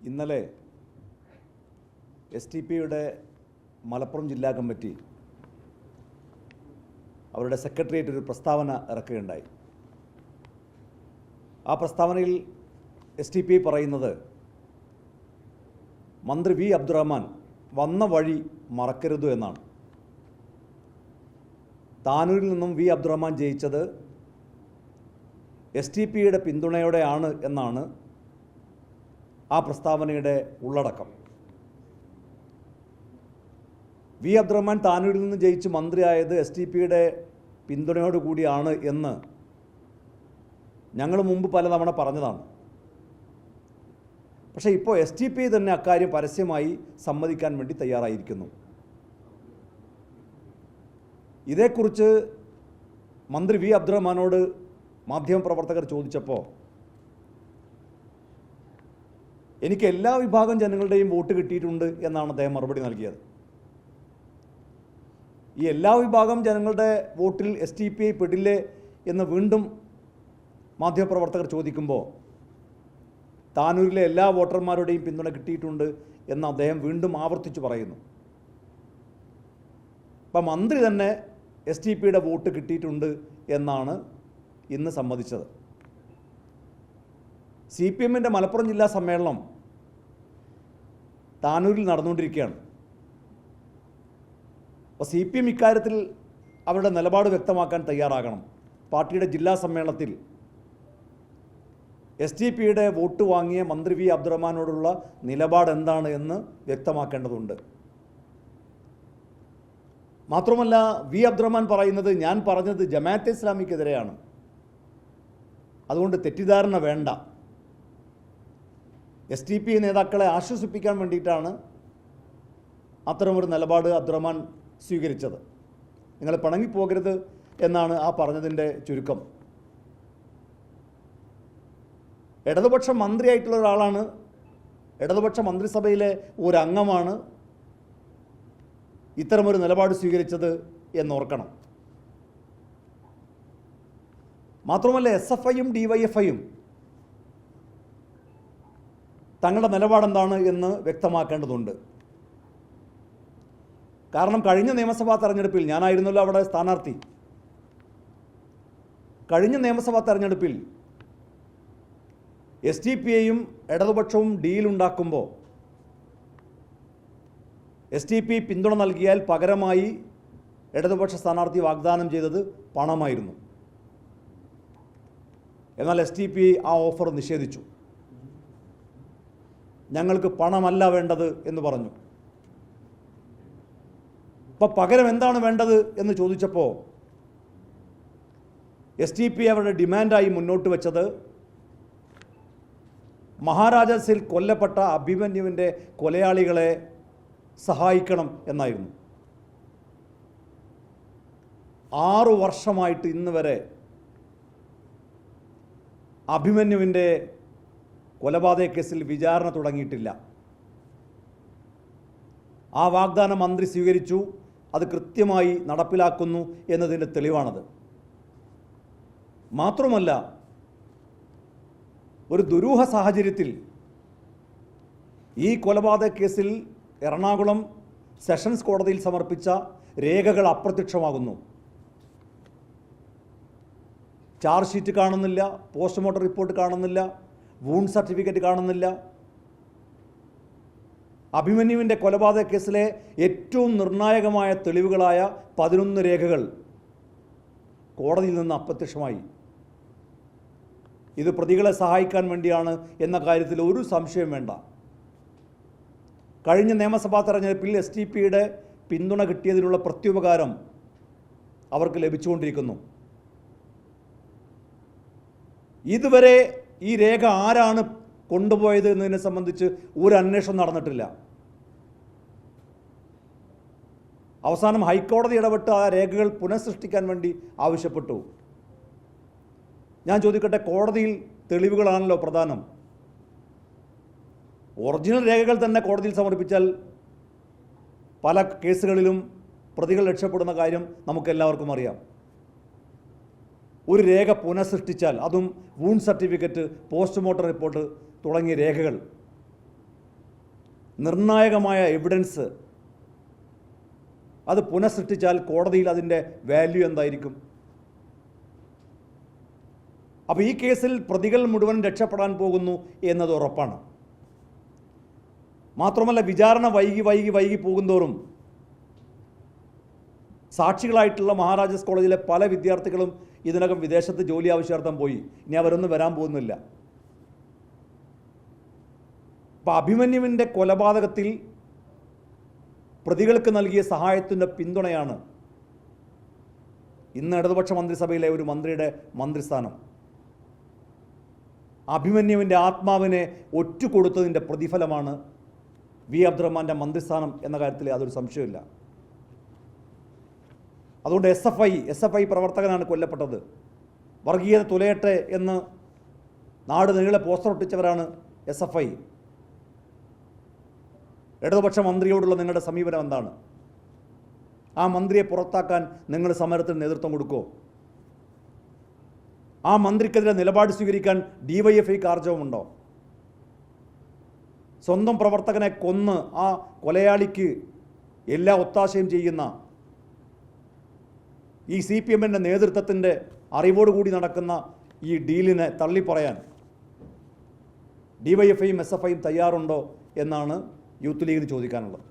ഇന്നലെ STPയുടെ മലപ്പുറം ജില്ലാ കമ്മിറ്റി അവരുടെ സെക്രട്ടേറിയറ്റ് ഒരു പ്രസ്താവന ഇറക്കുകയുണ്ടായി. ആ പ്രസ്താവനയിൽ STP പറയുന്നത് മന്ത്രി V. അബ്ദുറഹ്മാൻ വന്ന വഴി മറക്കരുത് എന്നാണ്. താനൂരിൽ നിന്നും V. അബ്ദുറഹ്മാൻ ജയിച്ചത് STPയുടെ പിന്തുണയോടെയാണ് എന്നാണ് ആ പ്രസ്താവനയുടെ ഉള്ളടക്കം. V. അബ്ദുറഹ്മാൻ താനൂരിൽ നിന്ന് ജയിച്ച് മന്ത്രിയായത് STPയുടെ പിന്തുണയോടുകൂടിയാണ് എന്ന് ഞങ്ങൾ മുമ്പ് പലതവണ പറഞ്ഞതാണ്. പക്ഷേ ഇപ്പോൾ STP തന്നെ അക്കാര്യം പരസ്യമായി സമ്മതിക്കാൻ വേണ്ടി തയ്യാറായിരിക്കുന്നു. ഇതേക്കുറിച്ച് മന്ത്രി V. അബ്ദുറഹ്മാനോട് മാധ്യമപ്രവർത്തകർ ചോദിച്ചപ്പോൾ എനിക്ക് എല്ലാ വിഭാഗം ജനങ്ങളുടെയും വോട്ട് കിട്ടിയിട്ടുണ്ട് എന്നാണ് അദ്ദേഹം മറുപടി നൽകിയത്. ഈ എല്ലാ വിഭാഗം ജനങ്ങളുടെ വോട്ടിൽ STP പെടില്ലേ എന്ന് വീണ്ടും മാധ്യമപ്രവർത്തകർ ചോദിക്കുമ്പോൾ താനൂരിലെ എല്ലാ വോട്ടർമാരുടെയും പിന്തുണ കിട്ടിയിട്ടുണ്ട് എന്ന് അദ്ദേഹം വീണ്ടും ആവർത്തിച്ചു പറയുന്നു. അപ്പം മന്ത്രി തന്നെ STPയുടെ വോട്ട് കിട്ടിയിട്ടുണ്ട് എന്നാണ് ഇന്ന് സമ്മതിച്ചത്. CPMൻ്റെ മലപ്പുറം ജില്ലാ സമ്മേളനം താനൂരിൽ നടന്നുകൊണ്ടിരിക്കുകയാണ്. അപ്പോൾ CPM ഇക്കാര്യത്തിൽ അവരുടെ നിലപാട് വ്യക്തമാക്കാൻ തയ്യാറാകണം. പാർട്ടിയുടെ ജില്ലാ സമ്മേളനത്തിൽ STPയുടെ വോട്ട് വാങ്ങിയ മന്ത്രി V. അബ്ദുറഹ്മാനോടുള്ള നിലപാട് എന്താണ് എന്ന് വ്യക്തമാക്കേണ്ടതുണ്ട്. മാത്രമല്ല V. അബ്ദുറഹ്മാൻ പറയുന്നത് ഞാൻ പറഞ്ഞത് ജമാഅത്തെ ഇസ്ലാമിക്കെതിരെയാണ്, അതുകൊണ്ട് തെറ്റിദ്ധാരണ വേണ്ട. STP നേതാക്കളെ ആശ്വസിപ്പിക്കാൻ വേണ്ടിയിട്ടാണ് അത്തരമൊരു നിലപാട് അബ്ദുറഹ്മാൻ സ്വീകരിച്ചത്. നിങ്ങൾ പിണങ്ങിപ്പോകരുത് എന്നാണ് ആ പറഞ്ഞതിൻ്റെ ചുരുക്കം. ഇടതുപക്ഷ മന്ത്രിയായിട്ടുള്ള ഒരാളാണ്, ഇടതുപക്ഷ മന്ത്രിസഭയിലെ ഒരു അംഗമാണ് ഇത്തരമൊരു നിലപാട് സ്വീകരിച്ചത് എന്നോർക്കണം. മാത്രമല്ല SFIയും DYFIയും തങ്ങളുടെ നിലപാടെന്താണ് എന്ന് വ്യക്തമാക്കേണ്ടതുണ്ട്. കാരണം കഴിഞ്ഞ നിയമസഭാ തെരഞ്ഞെടുപ്പിൽ ഞാനായിരുന്നല്ലോ അവിടെ സ്ഥാനാർത്ഥി. കഴിഞ്ഞ നിയമസഭാ തെരഞ്ഞെടുപ്പിൽ STPയെയും ഇടതുപക്ഷവും ഡീലുണ്ടാക്കുമ്പോൾ STP പിന്തുണ നൽകിയാൽ പകരമായി ഇടതുപക്ഷ സ്ഥാനാർത്ഥി വാഗ്ദാനം ചെയ്തത് പണമായിരുന്നു. എന്നാൽ STP ആ ഓഫർ നിഷേധിച്ചു. ഞങ്ങൾക്ക് പണമല്ല വേണ്ടത് എന്ന് പറഞ്ഞു. അപ്പോൾ പകരം എന്താണ് വേണ്ടത് എന്ന് ചോദിച്ചപ്പോൾ STP അവരുടെ ഡിമാൻഡായി മുന്നോട്ട് വെച്ചത് മഹാരാജാസിൽ കൊല്ലപ്പെട്ട അഭിമന്യുവിൻ്റെ കൊലയാളികളെ സഹായിക്കണം എന്നായിരുന്നു. 6 വർഷമായിട്ട് ഇന്ന് വരെ അഭിമന്യുവിൻ്റെ കൊലപാതക കേസിൽ വിചാരണ തുടങ്ങിയിട്ടില്ല. ആ വാഗ്ദാനം മന്ത്രി സ്വീകരിച്ചു, അത് കൃത്യമായി നടപ്പിലാക്കുന്നു എന്നതിൻ്റെ തെളിവാണത്. മാത്രമല്ല ഒരു ദുരൂഹ സാഹചര്യത്തിൽ ഈ കൊലപാതക കേസിൽ എറണാകുളം സെഷൻസ് കോടതിയിൽ സമർപ്പിച്ച രേഖകൾ അപ്രത്യക്ഷമാകുന്നു. ചാർജ് ഷീറ്റ് കാണുന്നില്ല, പോസ്റ്റ്മോർട്ടം റിപ്പോർട്ട് കാണുന്നില്ല, വൂണ്ട് സർട്ടിഫിക്കറ്റ് കാണുന്നില്ല. അഭിമന്യുവിൻ്റെ കൊലപാതക കേസിലെ ഏറ്റവും നിർണായകമായ തെളിവുകളായ 11 രേഖകൾ കോടതിയിൽ നിന്ന് അപ്രത്യക്ഷമായി. ഇത് പ്രതികളെ സഹായിക്കാൻ വേണ്ടിയാണ് എന്ന കാര്യത്തിൽ ഒരു സംശയം വേണ്ട. കഴിഞ്ഞ നിയമസഭാ തെരഞ്ഞെടുപ്പിൽ STPയുടെ പിന്തുണ കിട്ടിയതിനുള്ള പ്രത്യുപകാരം അവർക്ക് ലഭിച്ചുകൊണ്ടിരിക്കുന്നു. ഇതുവരെ ഈ രേഖ ആരാണ് കൊണ്ടുപോയത് എന്നതിനെ സംബന്ധിച്ച് ഒരു അന്വേഷണം നടന്നിട്ടില്ല. അവസാനം ഹൈക്കോടതി ഇടപെട്ട് ആ രേഖകൾ പുനഃസൃഷ്ടിക്കാൻ വേണ്ടി ആവശ്യപ്പെട്ടു. ഞാൻ ചോദിക്കട്ടെ, കോടതിയിൽ തെളിവുകളാണല്ലോ പ്രധാനം. ഒറിജിനൽ രേഖകൾ തന്നെ കോടതിയിൽ സമർപ്പിച്ചാൽ പല കേസുകളിലും പ്രതികൾ രക്ഷപ്പെടുന്ന കാര്യം നമുക്കെല്ലാവർക്കും അറിയാം. ഒരു രേഖ പുനഃസൃഷ്ടിച്ചാൽ, അതും വൂണ്ട് സർട്ടിഫിക്കറ്റ്, പോസ്റ്റ്മോർട്ടം റിപ്പോർട്ട് തുടങ്ങിയ രേഖകൾ നിർണായകമായ എവിഡൻസ് അത് പുനഃസൃഷ്ടിച്ചാൽ കോടതിയിൽ അതിൻ്റെ വാല്യൂ എന്തായിരിക്കും? അപ്പോൾ ഈ കേസിൽ പ്രതികൾ മുഴുവൻ രക്ഷപ്പെടാൻ പോകുന്നു എന്നത് ഉറപ്പാണ്. മാത്രമല്ല, വിചാരണ വൈകി പോകുന്തോറും സാക്ഷികളായിട്ടുള്ള മഹാരാജാസ് കോളേജിലെ പല വിദ്യാർത്ഥികളും ഇതിനകം വിദേശത്ത് ജോലി ആവശ്യാർത്ഥം പോയി. ഇനി അവരൊന്നും വരാൻ പോകുന്നില്ല. അപ്പോൾ അഭിമന്യുവിൻ്റെ കൊലപാതകത്തിൽ പ്രതികൾക്ക് നൽകിയ സഹായത്തിൻ്റെ പിന്തുണയാണ് ഇന്ന് ഇടതുപക്ഷ മന്ത്രിസഭയിലെ ഒരു മന്ത്രിയുടെ മന്ത്രിസ്ഥാനം. അഭിമന്യുവിൻ്റെ ആത്മാവിനെ ഒറ്റുകൊടുത്തതിൻ്റെ പ്രതിഫലമാണ് വി അബ്ദുറഹ്മാൻ്റെ മന്ത്രിസ്ഥാനം എന്ന കാര്യത്തിൽ യാതൊരു സംശയമില്ല. അതുകൊണ്ട് എസ് എഫ് ഐ പ്രവർത്തകനാണ് കൊല്ലപ്പെട്ടത്. വർഗീയത തുലയട്ടെ എന്ന് നാട് നീളെ പോസ്റ്റർ ഒട്ടിച്ചവരാണ് SFI. ഇടതുപക്ഷ മന്ത്രിയോടുള്ള നിങ്ങളുടെ സമീപനം എന്താണ്? ആ മന്ത്രിയെ പുറത്താക്കാൻ നിങ്ങൾ സമരത്തിന് നേതൃത്വം കൊടുക്കുമോ? ആ മന്ത്രിക്കെതിരെ നിലപാട് സ്വീകരിക്കാൻ DYFIക്ക് ആർജവമുണ്ടോ? സ്വന്തം പ്രവർത്തകനെ കൊന്ന് ആ കൊലയാളിക്ക് എല്ലാ ഒത്താശയും ചെയ്യുന്ന ഈ CPMൻ്റെ നേതൃത്വത്തിൻ്റെ അറിവോടുകൂടി നടക്കുന്ന ഈ ഡീലിനെ തള്ളിപ്പറയാൻ DYFIയും SFIയും തയ്യാറുണ്ടോ എന്നാണ് യൂത്ത് ലീഗിന് ചോദിക്കാനുള്ളത്.